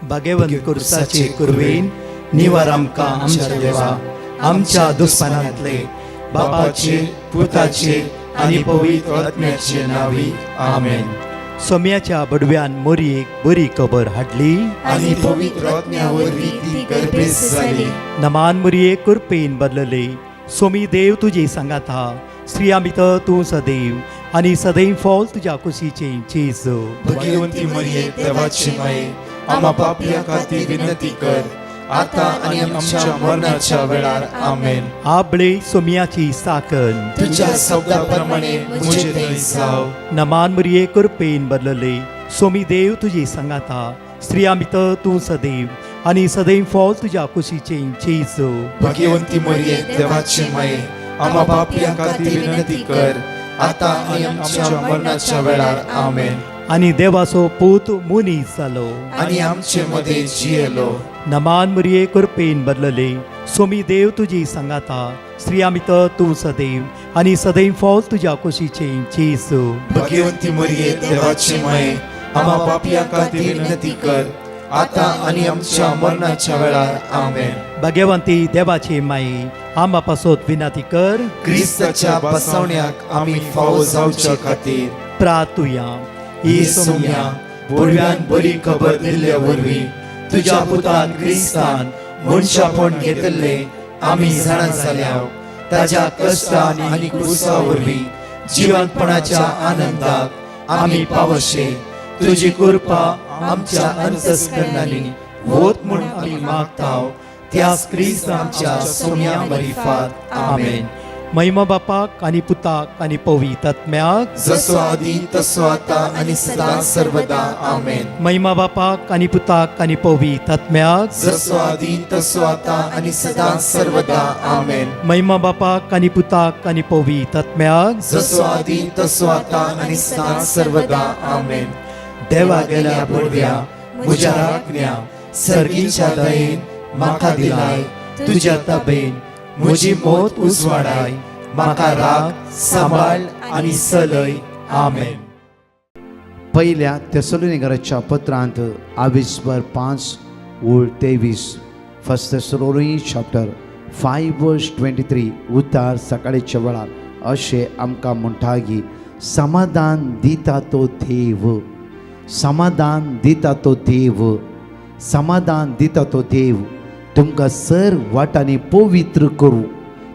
भगेवन कुर्साचे कुरवेन निवार आमकां आमच्या देवा आमच्या दुस्मनांतले बापाचे पुताचे आनी पवित्र आत्म्याचे नावी आमेन. सोम्याच्या बडव्यान मोरयेक बरी खबर हाडली आनी पवित्र आत्म्यावरवी ती गर्भेस जाली. नमान मोरये कृपेन बदलले. सोमी देव तुजे सांगात हा. स्त्रियामित तूं सदैव आनी सदैव फॉल तुज्या कुशीचे चेज. भगवंती मरिये देवाची माये आम्हा पापियां खातीर विनंती कर आता आनी आमच्या मरणाच्या वेळार आमेन. आबळे सोम्याची साकन तुझ्या शब्दाप्रमाणे मुझे थंय जाव. नमान मोरये कृपेन बदलले. सोमी देव तुजे सांगात हा. स्त्रियामित तूं सदैव आनी सदैव फॉल तुज्या कुशीचे चेज. भगवंती मरिये देवाची माये आम्हा पापियां खातीर विनंती कर आता आनी आमच्या मरणाच्या वेळार आमेन. आनी देवाचो पूत मुनीस जालो. आनी आमचे मध्ये जियेलो. नमान मोरये कृपेन बदलले. सोमी देव तुजी सांगात हा. स्त्रियामित तूं सदैव आनी सदैव फॉल तुज्या कुशीचे चेज. भगवंती मरिये देवाची माये आम्हा पापियां खातीर विनंती कर आता आनी आमच्या मरणाच्या वेळार आमेन. भगवंती देवाचे माये आम्हा पासत विनंती कर. क्रिस्ताच्या बसवण्याक आमी फावो जावचे खातीर प्रार्थुया. ही सोम्या बडव्यान बरी खबर दिल्ल्या वरवीं तुज्या पुतान क्रिस्तान मनशापण घेतले आमी जाणा जाल्याव ताज्या कश्टान आनी क्रुसा वरवीं जिवंतपणाच्या आनंदाक आमी पावशे. तुजी कृपा आमच्या अंतस्करणांनी होत म्हूण आमी मागताव. त्याच क्रिस्तांच्या सोम्या मरिफात आमेन. महिमा बापाक आनी पुताक आनी पवित्र आत्म्याक जसो आदी तसो आता आनी सदां सर्वदा आमेन. महिमा बापाक आनी पुताक आनी पवित्र आत्म्याक जसो आदी तसो आता आनी सदां सर्वदा आमेन. महिमा बापाक आनी पुताक आनी पवित्र आत्म्याक जसो आदी तसो आता आनी सदां सर्वदा आमेन. देवा गेल्या बडव्या म्हज्या राखण्या सर्गीच्या दयेन म्हाका दिलाय तुज्या ताबेन म्हजी मोत उजवाडाय. म्हाका राख सांबाळ आनी चलय. आमेन. पहिल्या तेसलोनिकराच्या पत्रांत आविस्वर 5:23 फर्स्ट थेसलोनिकन्स चॅप्टर 5:23 उतार सकाळीच्या वेळार अशें आमकां म्हणटा की समाधान दिता तो देव. समाधान दिता तो देव. समाधान दिता तो देव तुमकां सर वाटांनी पवित्र करू.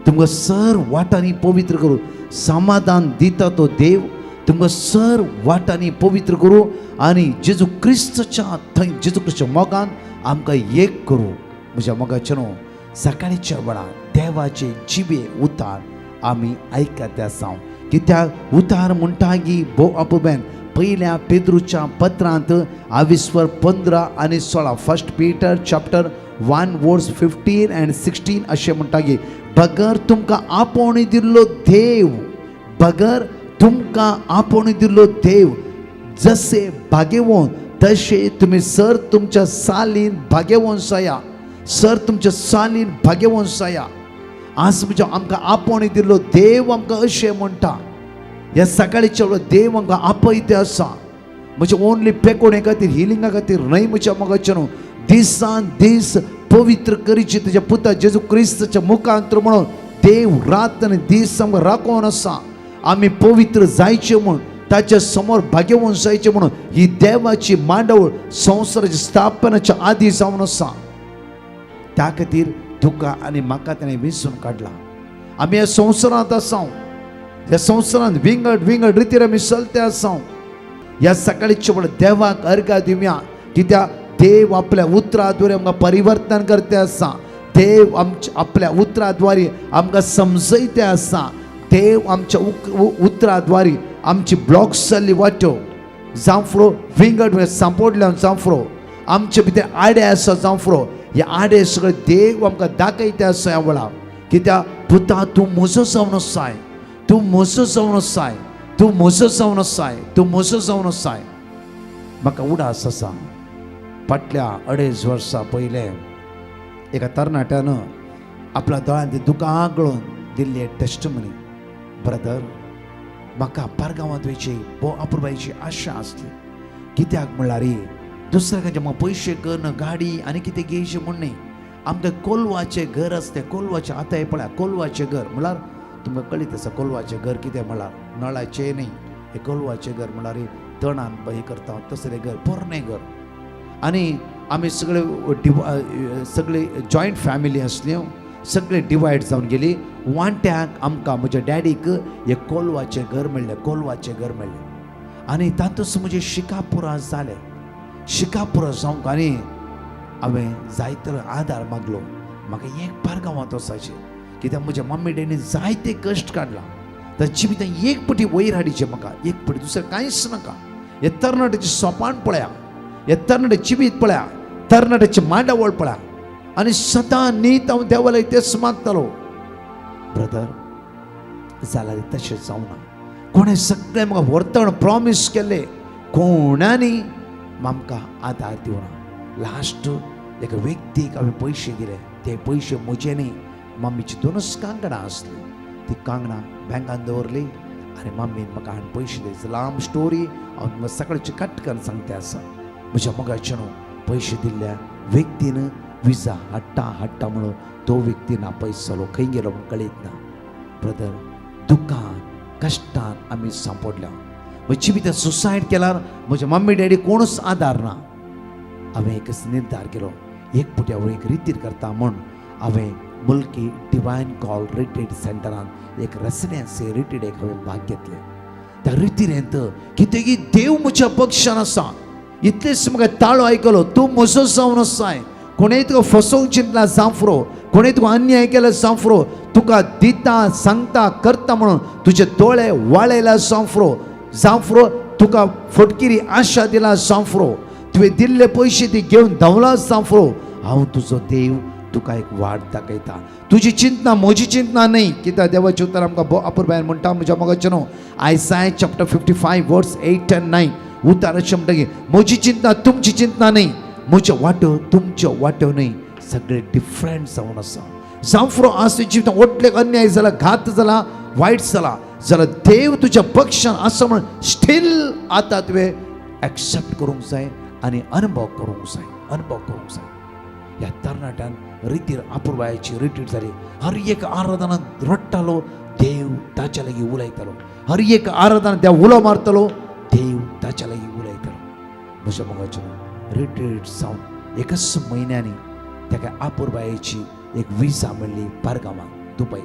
तुमकां सर वाटांनी पवित्र करू. समाधान दिता तो देव तुमकां सर वाटांनी पवित्र करू आनी जेजू क्रिस्ताच्या थंय जेजू क्रिस्ताच्या मोगान आमकां एक करू. म्हज्या मोगाचे न्हू सकाळीच्या वेळार देवाचे जिवे उतार आमी आयकत आसा. कित्याक उतार म्हणटा की भोव आपोबेन पहिल्या पेद्रूच्या पत्रांत आविस्वर 15 आनी 16 फर्स्ट पीटर चॅप्टर 1:15 and 16 अशें म्हणटा की बगर तुमकां आपोवणी दिल्लो देव. बगर तुमकां आपोवणी दिल्लो देव जसे भाग्यवन तशे तुमी सर तुमच्या सालीन भाग्यवन जाया. सर तुमच्या सालीन भाग्यवन जाया. आज म्हणजे आमकां आपोवणी दिल्लो देव आमकां अशें म्हणटा. ह्या सकाळीच्या वेळार देव आमकां आपयते आसा. म्हणजे ओन्ली पेकोणे खातीर हिलिंगा खातीर न्हय म्हज्या मोगाचे न्हू. दिसान दीस पवित्र करीची तुज्या पुता जेजू क्रिस्ताच्या मुखांतर म्हणून देव रात आनी दीस आमकां राखोवन आसा. आमी पवित्र जायचे म्हूण ताच्या समोर भाग्यवन जायचे म्हणून ही देवाची मांडवळ संवसाराच्या स्थापनाच्या आदी जावन आसा. त्या खातीर तुका आनी म्हाका ताणें विंचून काडला. आमी ह्या संवसारांत आसा. ह्या संवसारांत विंगड रितीर आमी चलते आसा. ह्या सकाळीच्या वेळार देवाक अर्घा दिवया. कित्याक देव आपल्या उतराद्वारे आमकां परिवर्तन करते आसा. देव आपल्या उतराद्वारे आमकां समजयते आसा. देव आमच्या उतराद्वारे आमची ब्लॉक्स जाल्ली वाट्यो जावं फुडो विंगड सांपोडल्या जावं फुडो आमचे भितर आडे आसा जावं फुडो हे आडे सगळे देव आमकां दाखयते आसा ह्या वेळार. कित्याक पुता तूं म्हजो जावन आसाय. तूं म्हजो जावन आसाय. तूं म्हजो जावन आसाय. तूं म्हजो जावन आसाय. म्हाका उडास आसा. फाटल्या 2.5 वर्सां पयले एका तरणाट्यानं आपल्या दोळ्यांत दुकां गळोवन दिल्ली एक टेस्टमनी. ब्रदर म्हाका पारगांवांत वयची भोव अपुरबायेची आशा आसली. कित्याक म्हणल्यार दुसऱ्या खंयचे म्हाका पयशे कर न गाडी आनी कितें घेयचे म्हण न्ही. आमकां कोलवाचें घर आसतें, कोलवाचें आतां हे पळया कोलवाचें घर म्हळ्यार तुमकां कळीत आसा कोलवाचें घर कितें म्हळ्यार नळाचें न्ही. हे कोलवाचें घर म्हळ्यार तणान हे करता तसलें घर पोरणें घर. आनी आमी सगळे जॉयंट फॅमिली आसल्यो, सगळे डिवायड जावन गेली. वांट्याक आमकां म्हज्या डॅडीक हे कोलवाचें घर मेळ्ळें, कोलवाचें घर मेळ्ळें. आनी तातूंत म्हजें शिकापुरा जालें. शिकापुरा जावंक आनी हांवें जायतो आदार मागलो. म्हाका एक पारगांवांत वचाचें, कित्याक म्हज्या मम्मी डॅडीन जायते कश्ट काडला. त्या जिवितांत एक पटी वयर हाडिचें म्हाका, एक पटी दुसरें कांयच नाका. हे तरणाट्याचें सोपान पळया, हे तरणाटें जिवीत पळया, तरणाट्याचें मांडावळ पळया. आनी सदां न्हीद हांव देवाला तेच मागतालो. ब्रदर जाल्यार तशें जावना. कोणें सगळें म्हाका वर्तण प्रॉमीस केल्लें, कोणांनी आमकां आदार दिवना. लास्ट एका व्यक्तीक हांवें पयशे दिले. ते पयशे म्हजे न्ही, मम्मीची 2 कांगणां आसलीं. ती कांगणां बँकान दवरली आनी मम्मीन म्हाका हाडून पयशे दिले. लांब स्टोरी हांव तुमकां सकाळची कटकन सांगते आसा. म्हज्या मोगाचे न्हू पयशे दिल्ल्या व्यक्तीन विजा हाडटा म्हणून तो व्यक्ती नापयस जालो, खंय गेलो म्हूण कळीत ना. ब्रदर दुखान कश्टान आमी सांपडल्या. म्हजी भितर सुसायड केल्यार म्हज्या मम्मी डॅडी कोणूच आदार ना. हांवें एक निर्धार केलो, एक पुटी हांव एक रितीर करता म्हूण हांवें मुल्की डिवायन कॉल रिट्रीट सेंटरान एक रेसिडेन्सी रिट्रीट हांवें भाग घेतले. त्या रितीरेंत कितेंय देव म्हज्या पक्षान आसा इतलेच म्हाका ताळो आयकलो, तूं म्हजो जावन आसाय. कोणेंय तुका फसोवंक चिंतला जावफ्रो, कोणेंय तुका अन्याय केला जावफ्रो, तुका दिता सांगता करता म्हणून तुजे दोळे वाळयला जावफ्रो, तुका फटकिरी आशा दिला जावफ्रो, तुवें दिल्ले पयशे ती घेवन धांवला जावफ्रो, हांव तुजो देव तुका एक वाट दाखयता. तुजी चिंतना म्हजी चिंतना न्ही. कित्याक देवाचें उतर आमकां अपुरबायन म्हणटा म्हज्या मोगाचें न्हू आयसाय चॅप्टर 55 वर्स 8 and 9 उतार अशें म्हणटा की म्हजी चिंतना तुमची चिंतना न्ही, म्हज्यो वाट्यो तुमच्यो वाट्यो न्ही, सगळे डिफरंट जावन आसा. जावफ्रो आज तुज्या जिवितांत ओटलेक अन्याय जाला, घात जाला, वायट जाला जाल्यार देव तुज्या पक्षान आसा म्हणून स्टील आतां तुवें एक्सेप्ट करूंक जाय आनी अनुभव करूंक जाय. ह्या तरणाट्यान रितीर अपुरबायेची रिट्रीट जाली. हर एक आराधनांत रडटालो, देव ताच्या लागीं उलयतालो. हर एक आराधनांत देव उलो मारतलो, देव ताच्या लागीं उलयतालो. म्हज्या मोगाचें रिट्रीट जावन एकच म्हयन्यांनी ताका अपुरबायेची एक विजा मेळ्ळी पारगांवाक दुबय.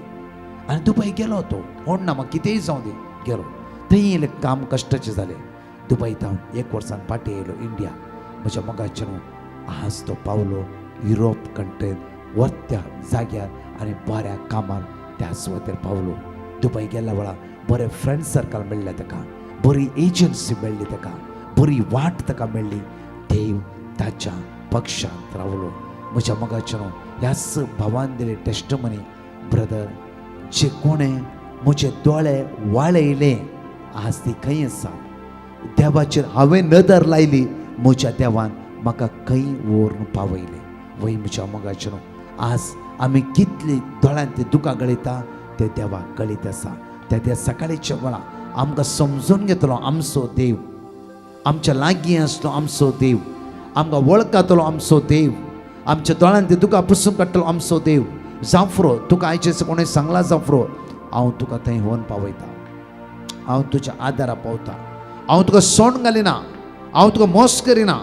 आनी दुबय गेलो तो, ओडना म्हाका कितेंय जावं दी गेलो. थंय इल्लें काम कश्टाचें जालें. दुबयत हांव 1 वर्सान फाटीं येयलो इंडिया. म्हज्या मोगाचें न्हू आज तो पावलो युरोप कंट्रींत वरत्या जाग्यार आनी बऱ्या कामार त्या सुवातेर पावलो. दुबय गेल्या वेळार बरें फ्रेंड सर्कल मेळ्ळें ताका, बरी एजन्सी मेळ्ळी ताका, बरी वाट ताका मेळ्ळी. देव ताच्या पक्षांत रावलो. म्हज्या मोगाचें न्हू ह्याच भावान दिले टेस्टमनी. ब्रदर जे कोणें म्हजे दोळे वाळयले आज ती खंय आसा. देवाचेर हांवें नदर लायली, म्हज्या देवान म्हाका खंय व्हरून पावयले. वय म्हज्या मोगाचें न्हू आज आमी कितली दोळ्यांत ते दुकां गळयता ते देवाक कळीत आसा. त्या सकाळीच्या वेळा आमकां समजून घेतलो आमचो देव, आमच्या लागीं आसलो आमचो देव, आमकां वळखतालो आमचो देव, आमच्या दोळ्यांत ते दुकां पुसून काडटलो आमचो देव. जावफ्रो तुका आयचे कोणें सांगला जावफ्रो हांव तुका थंय व्हरून पावयता, हांव तुज्या आदारा पावता, हांव तुका सोंड घालिना, हांव तुका मोस करिना,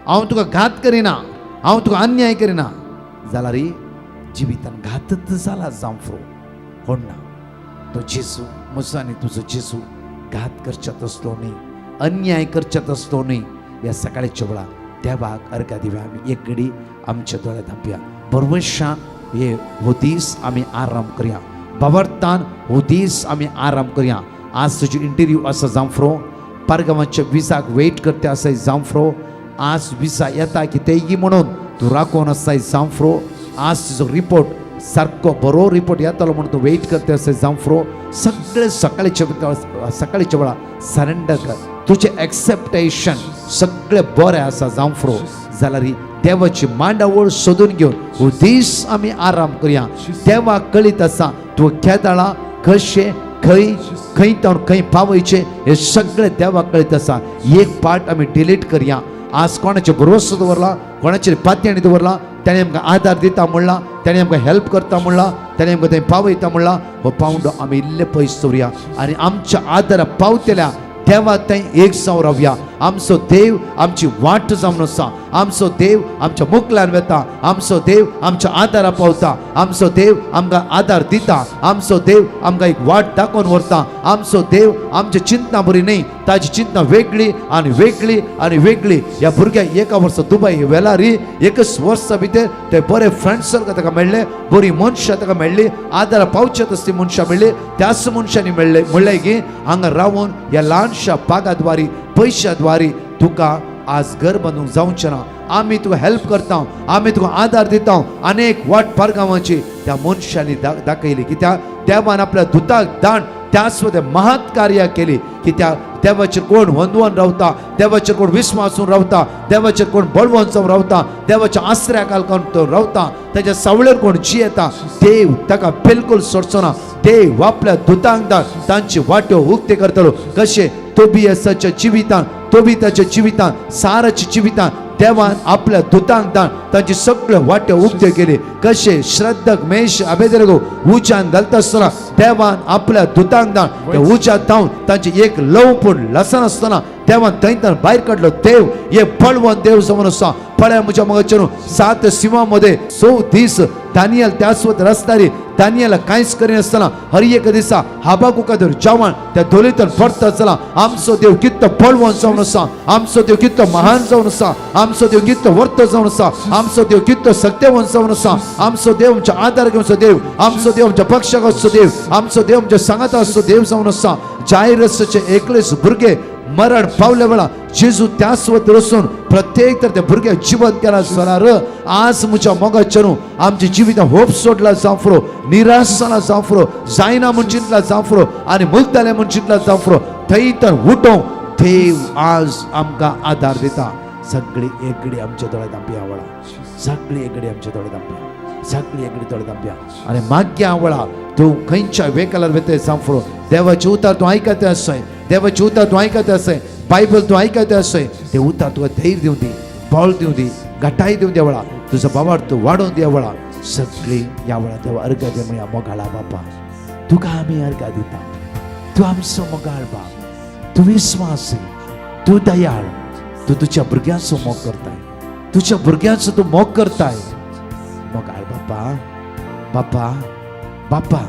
हांव तुका घात करिना, हांव तुका अन्याय करिना. जाल्यार जिवितान घातच जाला जावफ्रो कोणना. तो जेजू म्हजो आनी तुजो जेजू घात करच्यात आसलो न्ही, अन्याय करच्यात आसलो न्ही. ह्या सकाळच्या वेळा देवाक अर्घ दिवया. आमी एक घडी आमचे दोळे धांपया. परमेशान हो दीस आमी आराम करया. बाबरतान हो दीस आमी आराम करया. आज तुजी इंटरव्यू आसा जावफ्रो, पारगांवाच्या विजाक वेट करते आसाय जावफ्रो. आज विजा येता की तेगी म्हणून तूं राखून आसाय जावफ्रो. आज तुजो रिपोर्ट सारको बरो रिपोर्ट येतलो म्हणून तूं वेट करते आसाय जावफ्रो. सगळे सकाळच्या वेळा सरेंडर कर. तुजें एक्सेप्टेशन सगळें बरें आसा जावफ्रो. जाल्यार देवाची मांडावळ सोदून घेवन हो दीस आमी आराम करया. देवाक कळीत आसा तूं केदाळा कशें खंय खंय पावयचे हे सगळें देवाक कळीत आसा. एक पार्ट आमी डिलीट करया आज कोणाचे भरोसो दवरला, कोणाचेर पातयेणी दवरला, ताणें आमकां आदार दिता म्हणला, ताणें आमकां हेल्प करता म्हणला, ताणें आमकां थंय पावयता म्हणला. हो पावंडो आमी इल्ले पयस दवरया आनी आमच्या आदारा पावतल्या देवा थंय एक जावन रावया. आमचो देव आमची वाट जावन आसा. आमचो देव आमच्या मुखल्यान वेता. आमचो देव आमच्या आदारा पावता. आमचो देव आमकां आदार दिता. आमचो देव आमकां एक वाट दाखोवन व्हरता. आमचो देव आमची चिंतना बरी न्ही, ताजी चिंतना वेगळी आनी वेगळी आनी वेगळी. ह्या भुरग्याक एका वर्सा दुबय व्हेला री, एकच वर्सा भितर ते बरे फ्रेंड्स ताका मेळ्ळे, बरी मनशां ताका मेळ्ळी, आदारा पावचे तसली मनशां मेळ्ळी. त्याच मनशांनी मेळ्ळे म्हणलें की हांगा रावून ह्या ल्हानशा बागाद्वारी पयशाद्वारी तुका आज घर बांदूंक जावचें ना. आमी तुका हेल्प करता, आमी तुका आदार दिता. अनेक वाट पार गांवांची त्या मनशांनी दाखयली की त्या देवान आपल्या दुताक धाड त्याच ते महत् कार्या केली की त्या देवाचेर कोण वंदवन रावता, देवाचेर कोण विस्वासून रावता, देवाचेर कोण बळवंत जावन रावता, देवाच्या आश्रयाखाल कोण रावता, ताच्या सावळेर कोण जियेता, देव ताका बिलकुल सोडचो ना. देव आपल्या दुतांक धाड तांची वाट्यो उक्ते करतलो. कशे तोबियासाच्या जिवितान, तोबिताच्या जिवितान, साराच्या जिवितान देवान आपल्या दुतांक धाड तांची सगळ्यो वाट्यो उक्त्यो केली. कशे श्रद्धक मेश अबेदेरगो उज्यान घालता आसतना देवान आपल्या दुतांक धाड त्या उज्यांत धांवन तांची एक लवपूण लसन आसतना देवान थंयच्यान भायर काडलो. देव हे बळवंत देव जावन आसा. पळय म्हज्या मगाचेर 7 सिंहांमध्ये 100 दीस दानियल त्याच रस्तारी दानियेला कांयच करिनासतना हर एक दिसा हाबाकुकादर जेवण त्या दोलीतून पडता चला. आमचो देव कितलो बळवंत जावन आसा. आमचो देव कितलो महान जावन आसा. आमचो देव कितलो वर्त जावन आसा. आमचो देव कितलो सत्यवंत जावन आसा. आमचो देव आमच्या आदार घेवचो देव. आमचो देव आमच्या पक्षाक आसचो देव. आमचो देव आमच्या सांगाता आसचो देव जावन आसा. जायरसाचे एकलेच भुरगे मरण पावले वेळा जेजू त्याच वत वचून प्रत्येक तर त्या भुरग्याक जिवंत केला सरार. आज म्हज्या मोगाचेरू आमचे जिवितां होप सोडला जावं फुरो, निराश जाला जावं फुरो, जायना म्हण चिंतला जावं फुरो आनी मुक्ताले म्हण चिंतला जावं फुरो, थंय तर उठोवं देव आज आमकां आदार दिता. सगळी एकडी आमच्या दोळे धांपया वळा, सगळी एकडी आमच्या दोळे धांपया, सगळी एकडी दोळे धांपया आनी माग्या वळा. तूं खंयच्या वेकलार वेते जावं फुरो, देवाचे उतार तूं आयकता आसय, देवाचे उतार तूं आयकता आसय, बायबल तूं आयकता आसय, ते उतार तुका धैर्य दिवं दी, बळ दिवं दी, घटाय दिवं दे वळा, तुजो बाबार तूं वाडोवन दे वळा. सगळी ह्या वळा देवा अर्घ दे म्हणया मोगाळा बापा, तुका आमी अर्घ दिता. तूं आमचो मोगाळ बाप, तूं विस्वासी, तूं दयाळ, तूं तुज्या भुरग्यांचो मोग करताय, तुज्या भुरग्यांचो तूं मोग करताय. मोगाळ बापा, बापा, बापा,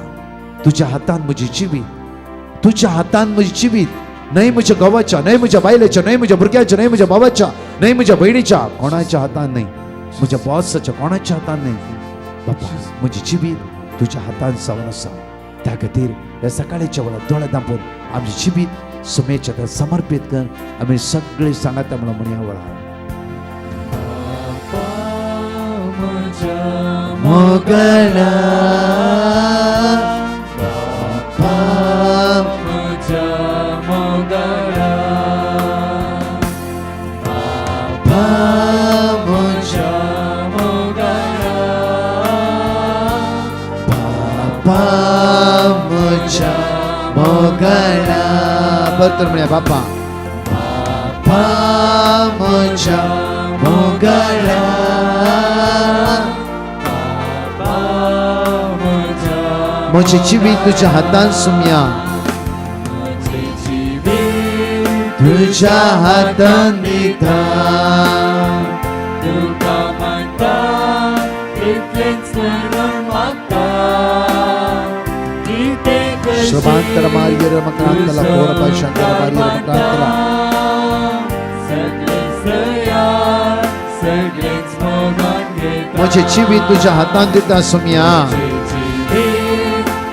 तुज्या हातान म्हजी जिवीत, तुज्या हातान म्हजी जिवीत, न्हय म्हज्या घोवाच्या, न्हय म्हज्या बायलेच्या, न्हय म्हज्या भुरग्याच्या, न्हय म्हज्या बाबाच्या, न्हय म्हज्या भयणीच्या, कोणाच्या हातान न्हय, म्हज्या बॉसाच्या कोणाच्या हातान न्हय. बापा म्हजी जिवीत तुज्या हातान जावन आसा. त्या खातीर ह्या सकाळीच्या वेळार दोळे धांपून आमची जिवीत सुमेच्या हातान समर्पीत कर. आमी सगळीं सांगाता म्हणून म्हणया वळा. मोगला मोगला बरोबर म्हणया बापा, बापा म्हज्या मोगला, म्हजें जिवीत तुज्या हातान सुमया, तुज्या हातान दिता. तुका मागता इतलेंच करून मागता. शोभांतर मारियर मकरांतला पोरपा शंकर मारियर मकरांतला. म्हजें जिवीत तुज्या हातान दिता सुमया,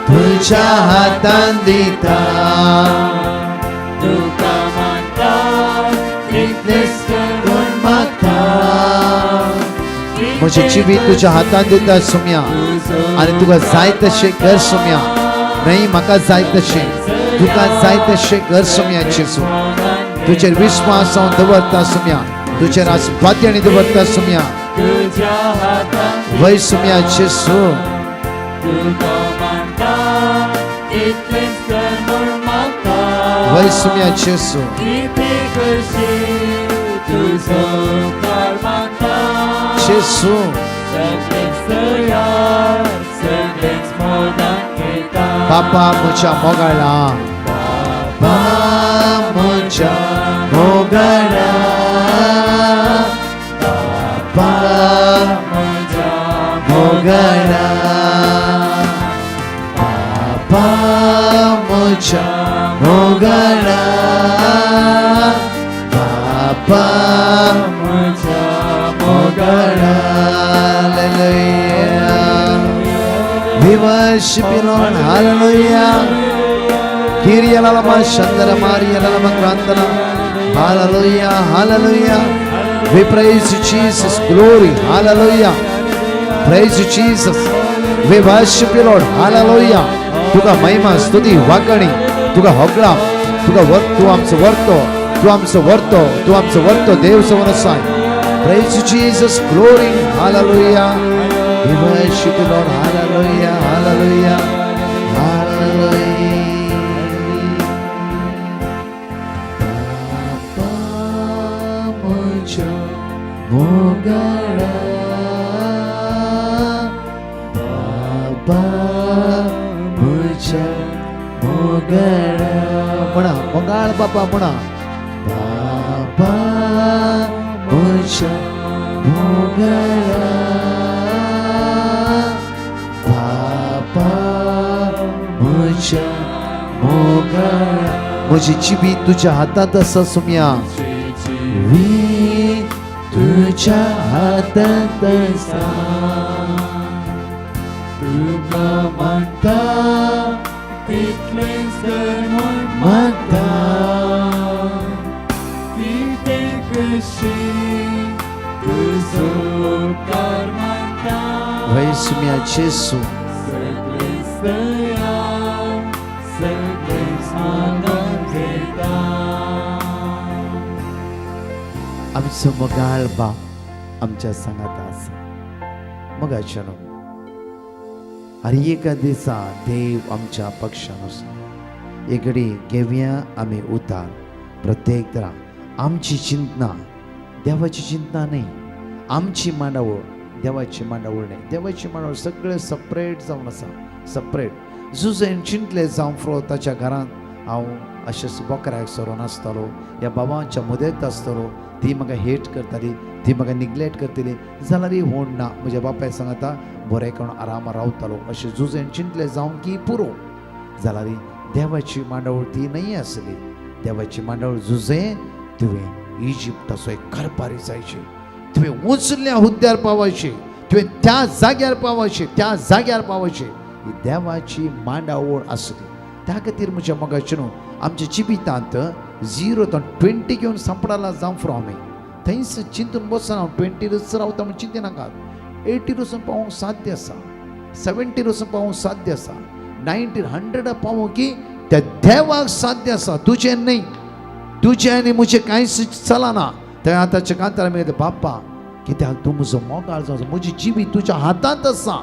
तुज्या हातान दिता. तुका मागता इतलेंच करून मागता. म्हजें जिवीत तुज्या हातान दिता सुमया आनी तुका जाय तशें कर सुमया. न्हय म्हाका जाय तशें, तुका जाय तशें कर सुमया. जेजू तुजेर विश्वास हांव दवरता सुमया, तुजेर आस्पाद्यानी दवरता सुमया. वय सुमया जेजू, वय सुमया जेजू. तुझो उपकार मागता येशू सगळेच तयार सगळेच मोदान घेता बापा म्हज्या मोगाळा बापा म्हज्या मोगाळा बापा म्हज्या मोगाळा बापा म्हज्या मोगाळा बापा म्हज्या मोगाळा Hallelujah. We worship you, Lord. Hallelujah. Kyrie lama shandara Maria lama grantana. Hallelujah. Hallelujah. We praise you, Jesus. Glory. Hallelujah. Praise you, Jesus. We worship you, Lord. Hallelujah. तुका महिमा स्तुती वाकणी तुका होगळा तुका तू आमचं वर्तो तू आमचं वर्तो तू आमचं वर्तो देव समोर Praise you, Jesus. Glory. Hallelujah. We worship you, Lord. Hallelujah. Hallelujah. Hallelujah. Papa mucho mogara. Papa mucho mogara. Muna, mogal Papa muna. Papa mucho mogara. Papa mucho mogara. Muझी चिबी तुझ्या हातात असा सुम्या मी तुझ्या हातात असा तुका म्हणता तितलेच कर म्हूण म्हणता कितें कशी तुजो उपकार मागता वै सुम्या जेसू सगळेच तयार सगळेच आनंद घेता आमचो मोगाळ बा आमच्या संगात आसा मोगाच्यानो हर एका दिसा देव आमच्या पक्षान आसा एकडे घेवया आमी उतार प्रत्येक तरा आमची चिंतना देवाची चिंतना न्ही आमची मांडावळ देवाची मांडावळ न्ही देवाची मांडावळ सगळे सपरेट जावन आसा सपरेट जुजेन चिंतले जावं फ्रो ताच्या घरांत हांव अशेंच बोकऱ्याक सरोन आसतालो ह्या बाबांच्या मदत आसतलो ती म्हाका हेट करताली ती म्हाका निग्लेक्ट करतली जाल्यार ही होण ना म्हज्या बापाय सांगता बरें करून आरामार रावतालो अशें जुजेन चिंतले जावं की पुरो जाल्यार देवाची मांडावळ ती न्ही आसली देवाची मांडावळ जुजें तुवें इजिप्टाचो एक कारभारी जायचे तुवें उंचल्या हुद्द्यार पावयचे तुवें त्या जाग्यार पावयचे त्या जाग्यार पावयचे ही देवाची मांडावळ आसली त्या खातीर म्हज्या मोगाचे न्हू आमच्या जिबितांत 0 to 20 घेवन सांपडाला जावं फ्रो आमी थंयच चिंतून बसना हांव 20 रावता म्हण चिंते नाकात 80 वचून पावोवंक साध्य आसा 70 वचून पावोवंक साध्य आसा 90 100 पावोवंक की त्या देवाक साध्य आसा तुजें न्ही तुजें आनी म्हजें कांयच चलना थंय आतांच्या कांतार मेळटा बाप्पा कित्याक तूं म्हजो मोगाळ जावं म्हजी जिबी तुज्या हातांत आसा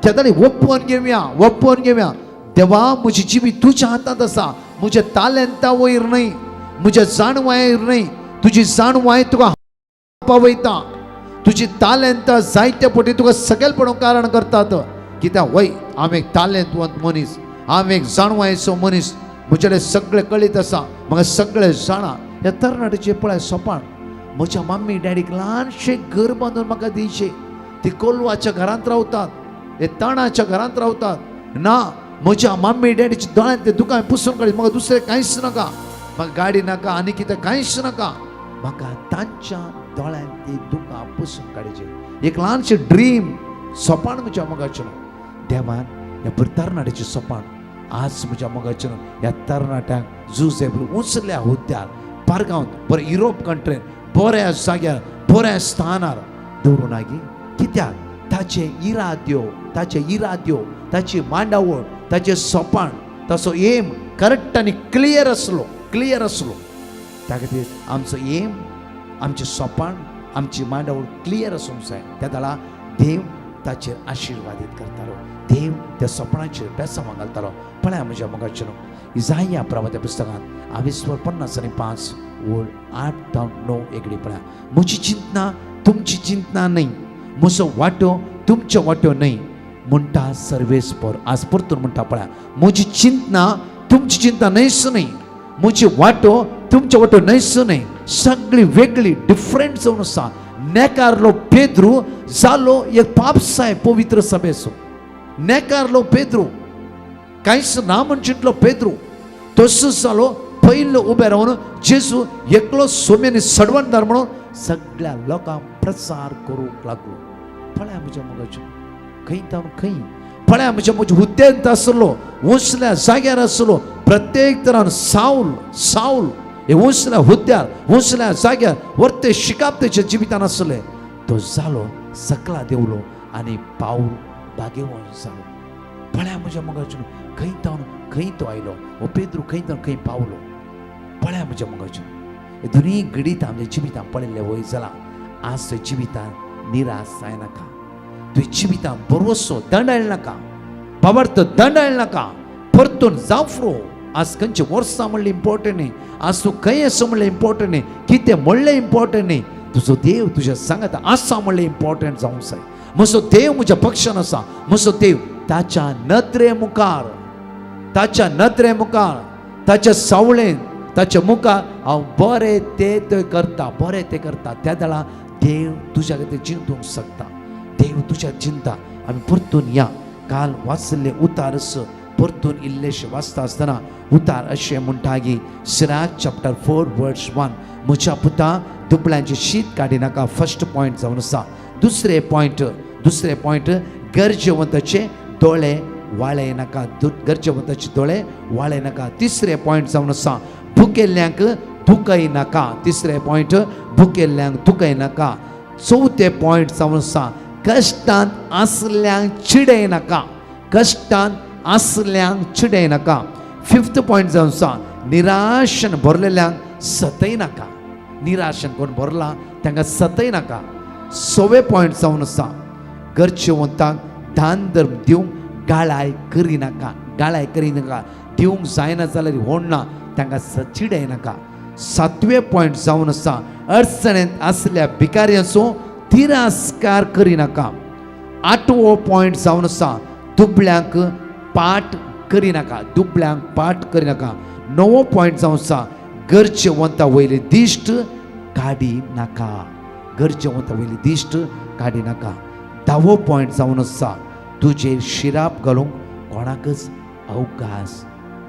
केदारी ओप्पोवन घेवया देवा म्हजी जिबी तुज्या हातांत आसा म्हज्या तालेंता वयर न्ही म्हज्या जाणवायर न्ही तुजी जाणवाय तुका पावयता तुजी तालेंत जायते फावटी तुका सकयलपणूक कारण करतात कित्याक वय हांव एक तालेंतवंत मनीस हांव एक जाणवायेचो मनीस म्हजेले सगळें कळीत आसा म्हाका सगळें जाणा ह्या तरणाट्याचें पळय सोपान म्हज्या मम्मी डॅडीक ल्हानशें घर बांदून म्हाका दिवचें ती कोलवाच्या घरांत रावतात हे तणाच्या घरांत रावतात ना म्हज्या मम्मी डॅडीच्या दोळ्यांतले दुकान पुसून काडीत म्हाका दुसरें कांयच नाका म्हाका गाडी नाका आनी कितें कांयच नाका म्हाका तांच्या दोळ्यांत ती दुकां पुसून काडचें एक ल्हानशें ड्रीम सोपान म्हज्या मोगाचें देवान ह्या बरें तरणाट्याचें सोपान आज म्हज्या मोगाचें ह्या तरणाट्यांक जुजे उंचल्या हुद्द्यार पारगांवत बरें युरोप कंट्रीन बऱ्या जाग्यार बऱ्या स्थानार दवरून आगी कित्याक ताचे इराद्यो ताची मांडावळ ताचे सोपान ताचो एम करेक्ट आनी क्लियर आसलो त्या खातीर आमचो एम आमचें सोपान आमची मांडावळ क्लियर आसूंक जाय त्या दाळा देव ताचेर आशिर्वादीत करतालो देव त्या स्वप्नाचेर बेसांव घालतालो. पळया म्हज्या मोगाचेर इजाया प्रभात्या पुस्तकांत 52:5 ओळ 8-9 एकडी पळया. म्हजी चिंतना तुमची चिंतना न्हय, म्हजो वाटो तुमचो वाटो न्हय म्हणटा सर्वेस्पर. आज परतून म्हणटा पळया, म्हजी चिंतना तुमची चिंता न्हयच न्हय, म्हजी वाटो तुमचो वाटो न्हयच न्हय. सगळी वेगळी डिफरंट जावन आसा. नेकारलो पेद्रू जालो एक पापसाय पवित्र सभेचो. नेकारलो पेद्रू, कांयच ना म्हणचितलो पेद्रू तसो जालो. पयलो उबे रावन जेजू एकलो सोमेनी सडवणदार म्हणून सगळ्या लोकांक प्रचार करूंक लागलो. पळया म्हज्या मोगाचेर खंय तावन खंय. पळया म्हज्या हुद्द्यांत आसलो, वचल्या जाग्यार आसलो. प्रत्येक तरान साऊल साऊल हे वचल्या हुद्द्यार वचल्या जाग्यार वर्ते शिकाप तेच्या जिवितान आसले. तो जालो सकला देवलो आनी पाऊल बागेवन जालो. पळया म्हज्या मोगाचेर खंय तावन खंय तो आयलो. हो पेद्रू खंय तावन खंय पावलो. पळया म्हज्या मोगाचेर हे दोनी घडीत आमच्या जिवितान पळयल्ले वय जालां. आज तुज्या जिवितान निराश जायनाका. तुज्या जिवितान बरोसो दंड आयनाका, पावर्त दंड आयनाका. परतून जावफ्रो. आज खंयचे वर्सां म्हणलें इम्पॉर्टंट न्ही, आज तूं खंय आसा म्हणलें इम्पॉर्टंट न्ही, कितें म्हणलें इम्पॉर्टंट न्ही. तुजो देव तुज्या सांगात आसा म्हणलें इम्पॉर्टंट जावंक जाय. म्हजो देव म्हज्या पक्षान आसा. म्हजो देव ताच्या नदरे मुखार, ताच्या नदरे मुखार, ताच्या सावळेन, ताच्या मुखार हांव बरें ते करता, बरें ते करता. त्या वेळा देव तुज्या खातीर चिंतूंक शकता. देव तुज्या चिंता. आमी परतून या काल वाचले उतार परतून इल्लेशे वाचता आसतना उतार अशें म्हणटा की सिराक चॅप्टर 4:1 म्हज्या पुता दुबळ्यांचे शीत काडी नाका. फर्स्ट पॉयंट जावन आसा. दुसरे पॉयंट गरजेवंताचे दोळे वाळे नाका. गरजेवंताचे दोळे वाळे नाका. तिसरे पॉयंट जावन आसा भुकेल्ल्यांक दुखय नाका. तिसरे पॉयंट भुकेल्ल्यांक दुखय नाका. चौथे पॉयंट जावन आसा कश्टांत आसल्यांक चिडय नाका. कश्टांत आसल्यांक चिडय नाका. फिफ्थ पॉयंट जावन आसा निराशन भरलेल्यांक सतय नाका. निराशन कोण भरला तांकां सतय नाका. 6वे पॉयंट जावन आसा गरजेवंतांक दान धर्म दिवंक गाळाय करी नाका. गाळाय करी नाका. दिवंक जायना जाल्यार व्होडना तांकां चिडय नाका. 7वे पॉयंट जावन आसा अडचणेंत आसल्या भिकाऱ्यांचो तिरस्कार करी नाका. 8वो पॉयंट जावन आसा दुबळ्यांक पाट करी नाका. दुबळ्यांक पाट करी नाका. 9वो पॉयंट जावन आसा गरजेवंता वयले दिश्ट काडी नाका. गरजेवंता वयली दिश्ट काडी नाका. 10वो पॉयंट जावन आसा तुजेर शिराप घालूंक कोणाकच अवकाश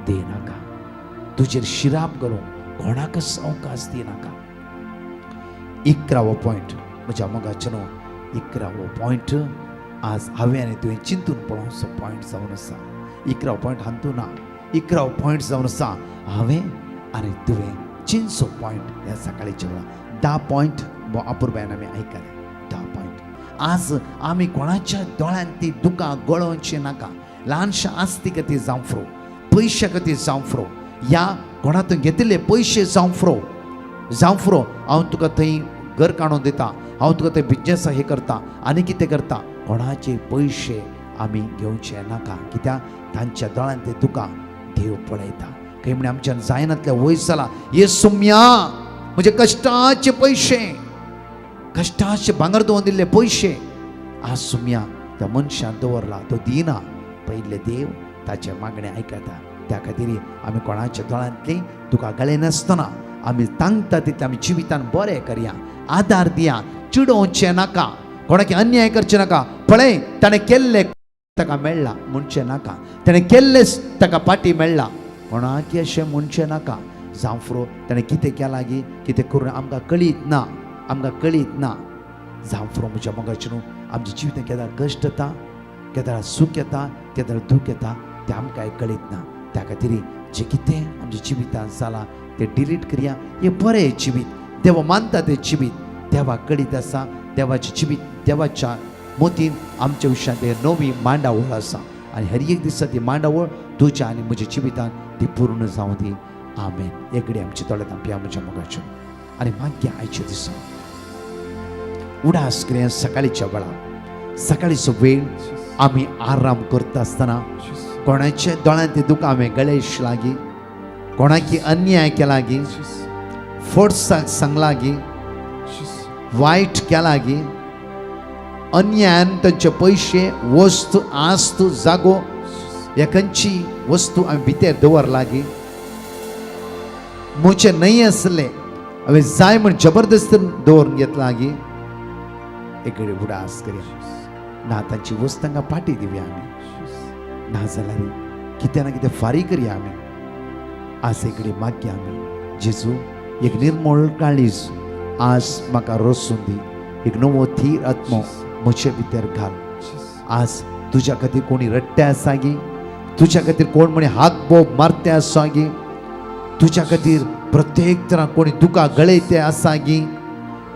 देनाका. तुजेर शिराप घालूंक कोणाकच अवकाश दिनाका. 11वो पॉयंट म्हज्या मोगाचेर 11वो पॉयंट आज हांवें आनी तुवें चिंतून पळोवचो पॉयंट जावन आसा. 11वो पॉयंट हांतून 11वो पॉयंट जावन आसा हांवें आनी तुवें चिंतचो पॉयंट ह्या सकाळीच्या वेळार. 10 पॉयंट अपुर्बायन आमी आयकले. 10 पॉयंट आज आमी कोणाच्या दोळ्यांत ती दुकां गळोवची नाका. ल्हानशा आस्ती खातीर जावं फ्रो, पयशे खातीर जावं फ्रो, या कोणातून घेतिल्ले पयशे जावं फ्रो हांव तुका थंय घर काडून दिता, हांव तुका थंय बिजनेस हे करता आनी कितें करता. कोणाचे पयशे आमी घेवचे नाका. कित्याक तांच्या दोळ्यांत ते तुका देव पळयता. खंय म्हणे आमच्यान जायनातले वयस जाला. हे सुम्या म्हणजे कश्टाचे पयशे, कश्टाचे भांगर दवरून दिल्ले पयशे आज सुम्या त्या मनशान दवरला. तो दिना. पयले देव ताचे मागणे आयकता. त्या खातीर आमी कोणाच्या दोळ्यांतली तुका गळे नासतना आमी तांगता तितले आमी जिवितान बरें करया, आदार दिया. चिडोवचें नाका, कोणाक अन्याय करचे नाका. पळय ताणें केल्ले ताका मेळ्ळा म्हणचें नाका. ताणें केल्लेच ताका पाटी मेळ्ळा कोणाक अशें म्हणचें नाका. जावं फ्रो ताणें कितें केलां गी कितें करून आमकां कळीत ना, आमकां कळीत ना. जावं फ्रो म्हज्या मोगाचेर आमच्या जिवितांत केदार कश्ट येता, केदार सूख येता, केदार दूख येता तें आमकां कळीत ना. त्या खातीर जें कितें आमच्या जिवितांत जालां तें डिलीट करया. हें बरें जिवीत देव मानता तें जिवीत देवाक कळीत आसा. देवाचें जिवीत देवाच्या मोतीन आमच्या विशयांत हें नवी मांडावळ आसा आनी हर एक दिसा ती मांडावळ तुज्या आनी म्हज्या जिवितांत ती पूर्ण जावं दी. आमेन. एकडे आमचे तोळ्यांत आपल्या म्हज्या मोगाचेर आनी मागया आयच्या दिसा उडास कितें सकाळीच्या वेळार सकाळीचो वेळ आम्ही आराम करता असताना कोणाच्या दोळ्यांत ते दुखां हांवें गळेश लागी, कोणाकी अन्याय केला लागी, फोर्साक सांगला लागी, वायट केला लागी, अन्यायान तांचे पयशे, वस्तू, आस्त, जागो ह्या खंयची वस्तू हांवें भितर दवर लागी, म्हजे न्हय आसले हांवें जाय म्हण जबरदस्त दवरून घेतला लागी, एक उडास करया ना, तांची वस्त तांकां पाटी दिवया आमी, ना जाल्यार कितें ना कितें फारी करया आमी. आज एक मागया आमी, जेजू एक निर्मळ काळीज आज म्हाका रोसून दी, एक नवो थीर आत्मो म्हजे भितर घाल. आज तुज्या खातीर कोणी रडटे आसा गी, तुज्या खातीर कोण म्हणे हाक बोब मारते आसा गी, तुज्या खातीर प्रत्येक तरां कोणी दुकां गळयते आसा गी,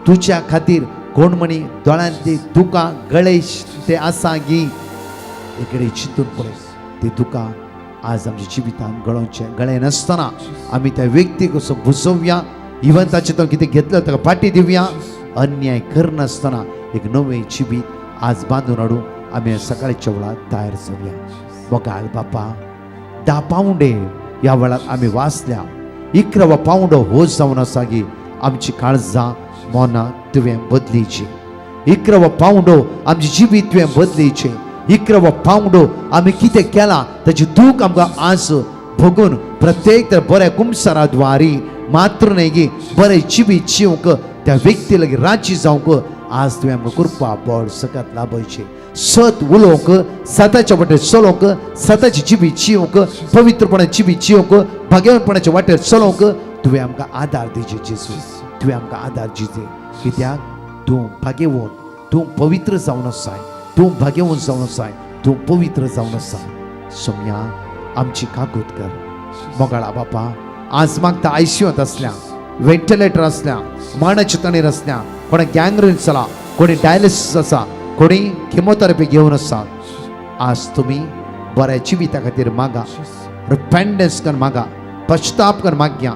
तुज्या खातीर कोण म्हणी दोळ्यांतली दुकां गळयते आसा गी, एकडे चिंतून पळय ती दुकां आज आमच्या जिवितान गळोवचे गळे नासतना आमी त्या व्यक्तीक असो बुजोवया, इवन ताचे तो कितें घेतलं ताका पाटी दिवया, अन्याय करनासतना एक नवें जिवीत आज बांदून हाडूं आमी सकाळच्या वेळार तयार जावया. मोगाळ बापा, 10 पावंडे ह्या वेळार आमी वाचल्या, 11वा पावंडो हो जावन आसा गी आमची काळजां मोना तुवें बदलीची, 11वा पावंडो आमची जिवीत तुवें बदलीचें, 11वा पावंडो आमी कितें केलां ताची दूख आमकां आज भोगून प्रत्येक तर बऱ्या कुमसारा द्वारी मात्र न्हय गी बरें जिवीत जिवंक त्या व्यक्ती लागीं राजी जावंक आज तुवें आमकां कृपा बळ सकत लाभयचें, सत उलोवंक, सताच्या वाटेर चलोवंक, सताची जिवीत जिवंक, पवित्रपणान जिवीत जिवंक, भाग्यवानपणाचे वाटेर चलोवंक तुवें आमकां आदार दिजे जेजू, तुवें आमकां आदार दिजे, कित्याक तूं भाग्यवान, तूं पवित्र जावन आसाय, तूं भाग्यवान जावन आसाय, तूं पवित्र जावन आसाय. सोम्या आमची काकूत कर मोगाळा बापा, आज मागता आयसीयूत आसल्या, वेंटिलेटर आसल्या, मरणाचे तणेर आसल्या, कोणी गँग्रीन जाला, कोणी डायलिसीस आसा, कोणी केमोथेरपी घेवन आसा, आज तुमी बऱ्या जिविता खातीर मागा, रिपेंडन्स कर मागा, पश्चाताप कर मागया.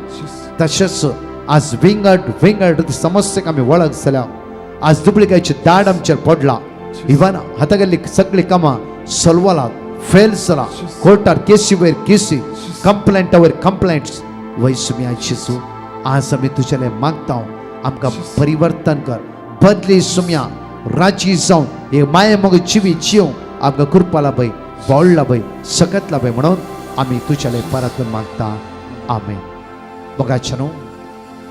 तशेंच आज विंगड समस्येक आमी वळख जाल्या, आज दुबळिकायचे दाड आमचेर पडला, इवन हातागेल्ली सगळी कामां सलवलात, फेल जाला, कोर्टार केसी वयर केसी, कंप्लेंटा वयर कंप्लेंट्स, वैसम्या जेजू आज आमी तुजेले मागता, आमकां परिवर्तन कर, बदली सुम्या राजी जावन हे माये मोग जिवीत जिव आमकां कृपा लाभय, बोळ लाभय, सकत लाभय म्हणून आमी तुजेले परतून मागता. आमेन. मोगाच्यानो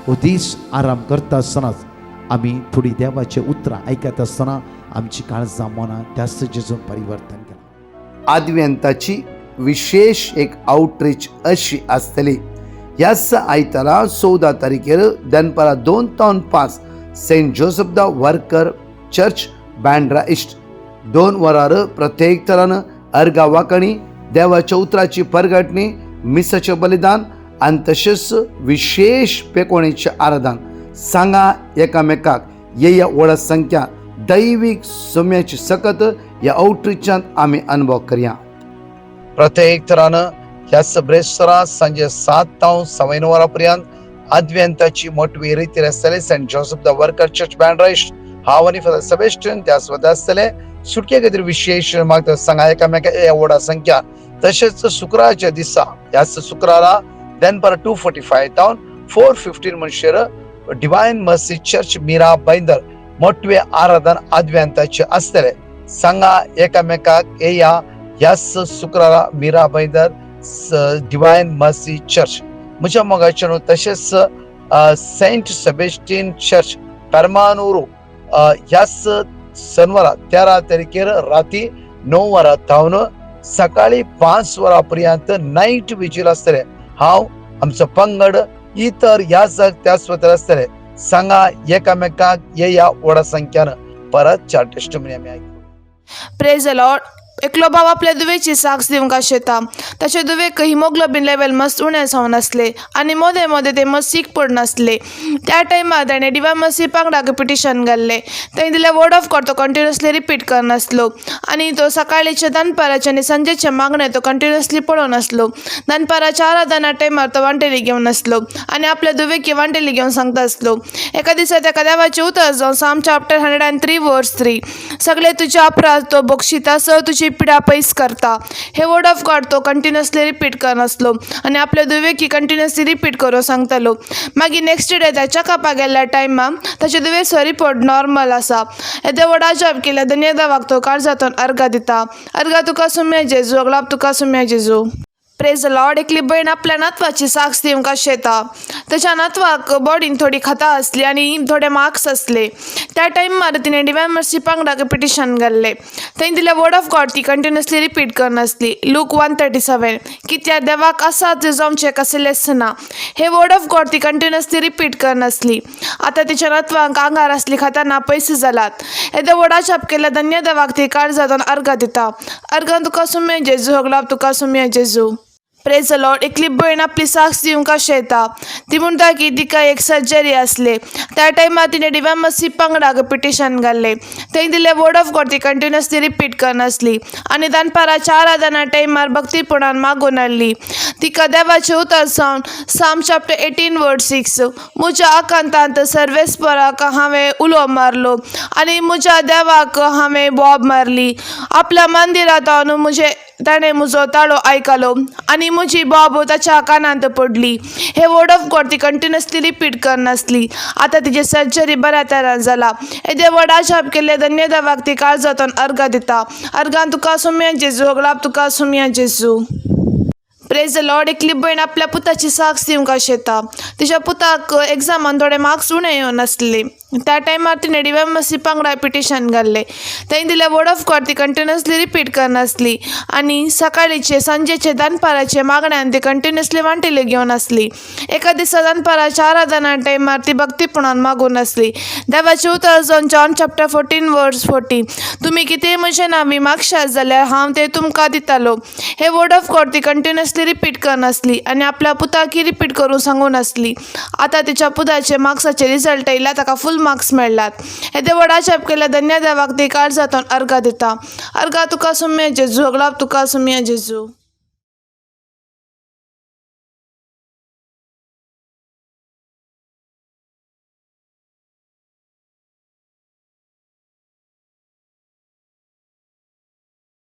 हो दीस आराम करता आसतनाच आमी थोडी देवाचे उतरां आयकत आसतना आमची काळजां मनां त्याच जेजून परिवर्तन केलां. आदव्यंताची विशेष एक आउटरीच अशी आसतली. ह्याच आयतारा 14 तारखेर दनपारां 2 to 5 saint Joseph the worker church Bandra east 2 वरार प्रत्येक तरान अर्गा वांकणी, देवाच्या उतराची परगटणी, मिसाचें बलिदान आनी तशेंच विशेष पेकोणेचें आराधन. सांगा एकामेकाक येया वडा संख्या दैवीक सोम्याची सकत ह्या आउटरीचांत आमी अनुभव करया. प्रत्येक तरान ह्याच ब्रेस्तारा सांजे 7 to 9 वरां पर्यंत आदव्यंताची मोठवी रितीर आसतले. Saint Joseph the worker church Bandra east हांव आनी फादर सेबेस्टियन त्या स्वता आसतले. सुटके खातीर विशेष मागता सांगा एकामेका येया वडा संख्या. तशेंच शुक्रारच्या दिसा ह्याच शुक्रारा दनपारां 2:45 to 4:15 म्हणसर डिवायन मर्सी चर्च मीरा बैंदर मोठवे आराधन आदव्यंताचे आसतले. सांगा एकामेकाक येया ह्याच शुक्रारा मीरा बैंदर डिवायन मर्सी चर्च. म्हज्या मोगाचें तशेंच सेंट सेबेस्टियन चर्च परमानूरू ह्याच शनिवारा 13 तारखेर राती 9 वरां थावन सकाळी 5 वरां पर्यंत नाईट विजील आसतले. हांव आमचो पंगड इतर ह्या त्या स्वतार आसतले. सांगा एकामेकाक येया वडा संख्यान. परत 4 टेस्टिमोनी आमी आयकू. Praise the Lord. एकलो भाव आपल्या दुवेची साक्ष दिवंक आशेता. ताचे दुवेक हिमोग्लोबिन लेवल मस्त उणें जावन आसले आनी मोदें मोदें ते मस्त सीक पडनासले. त्या टायमार ताणें डिवायन मर्सी पंगडाक पिटिशन घाल्लें. ताणें दिल्ले वर्ड ऑफ गॉड तो कंटिन्युअसली रिपीट करनासलो आनी तो सकाळीचे दनपाराचे आनी सांजेचे मागणे तो कंटिन्युअसली पळोवनासलो. दनपाराच्या आराधना टायमार तो वांटेली घेवन आसलो आनी आपल्या दुवेकी वांटेली घेवन सांगता आसलो. एका दिसा ताका देवाचें उतर जावन साम चॅप्टर 103 verse 3 सगळे तुजे अपराध तो बक्षिता, तुजी आमची पिढा पैस करता. हे वर्ड ऑफ गॉड तो कंटिन्युअसली रिपीट करनासलो आनी आपले दुवेकी कंटिन्युअसली रिपीट करूं सांगतालो. मागीर नेक्स्ट डे ताच्या कापा गेल्ल्या टायमा ताचे दुवेचो रिपोर्ट नॉर्मल आसा. येदे वर्डा जॉब केल्या धन्यदेवाक तो काळजातून अर्घा दिता. अर्घा तुका सुम्या जेजू, अगलाब तुका सुम्या जेजू. Praise the Lord. एकली बहीण आपल्या नातवाची साक्ष दिवंक शेता. त्याच्या नातवाक बॉडीन थोडी खाता असली आणि थोडे मार्क्स असले. त्या टायमार तिने डिवाइन मर्सी पांगडाक पिटिशन घाल्ले. थंय दिले वर्ड ऑफ गॉड ती कंटिन्युअसली रिपीट करनासली. लूक 1:37 की त्या देवाक असाच जावचे कसलेच ना. हे वर्ड ऑफ गॉड ती कंटिन्युअसली रिपीट करनासली. आता तिच्या नातवांक आंगार असली खाताना पयस जालात. येदे वर्डा छाप केल्या धन्य देवाक ती काळजातून अर्घा दिता. अर्घान तुका सुम्या जेजू, अगलाब तुका सुम्या जेजू. Praise the Lord. एकली बहीण आपली साक्ष दिवंक शेता. ती म्हणटा की तिका एक सर्जरी असले. त्या टायमार तिने डिवाइन मर्सी पांगडाक पिटिशन घाल्ले. थंय दिले वर्ड ऑफ गॉड ती कंटिन्युअसली रिपीट करनासली आनी दनपाराच्या आराधना टायमार भक्तीपणान मागून हाडली. तिका देवाचे उतर सावन साम चॅप्टर 18:6 म्हज्या आकांतांत सर्वेस्पराक हांवें उलो मारलो आनी म्हज्या देवाक हांवें बॉब मारली. आपल्या मंदिरांत हांव ताणें म्हजो ताळो आयकलो आनी म्हजी बॉब ताच्या कानांत पडली. हे वर्ड ऑफ गॉड ती कंटिन्युअसली रिपीट करनासली. आतां तिची सर्जरी बऱ्या तरेन जाला. येदे वर्डा छाप केले धन्य देवाक ती काळजातून अर्घा दिता. अर्घान तुका सुम्या जेजू, अगलाब तुका सुम्या जेजू. Praise the Lord. एकली बहीण आपल्या पुताची साक्ष दिवंक शेता. तिच्या पुताक एग्जामान थोडे मार्क्स उणे येवन आसले. त्या टायमार तिने डिवाइन मर्सी पांगडा पिटिशन घाल्ले. थंय दिले वर्ड ऑफ गॉड ती कंटिन्युअसली रिपीट करनासली आनी सकाळीचे सांजेचे दनपाराचे मागण्यान ती कंटिन्युअसली वांटिले घेवन आसली. एका दिसा दनपाराच्या आराधना टायमार ती भक्तीपणान मागून आसली. देवाचे उतर जावन जॉन चॅप्टर 14:40 तुमी कितेंय म्हजे नांवी मागशात जाल्यार हांव तें तुमकां दितालो. हे वर्ड ऑफ गॉड ती कंटिन्युअसली रिपीट करनासली आनी आपल्या पुताकी रिपीट करून सांगून आसली. आतां तिच्या पुताचे मार्क्साचे रिजल्ट येयला. ताका फुल मार्क्स मेळ्ळात. येदे वर्डा छाप केल्या धन्य देवाक ती काळजातून अर्घा दिता. अर्घा तुका सुम्या जेजू, अगलाब तुका सुम्या जेजू.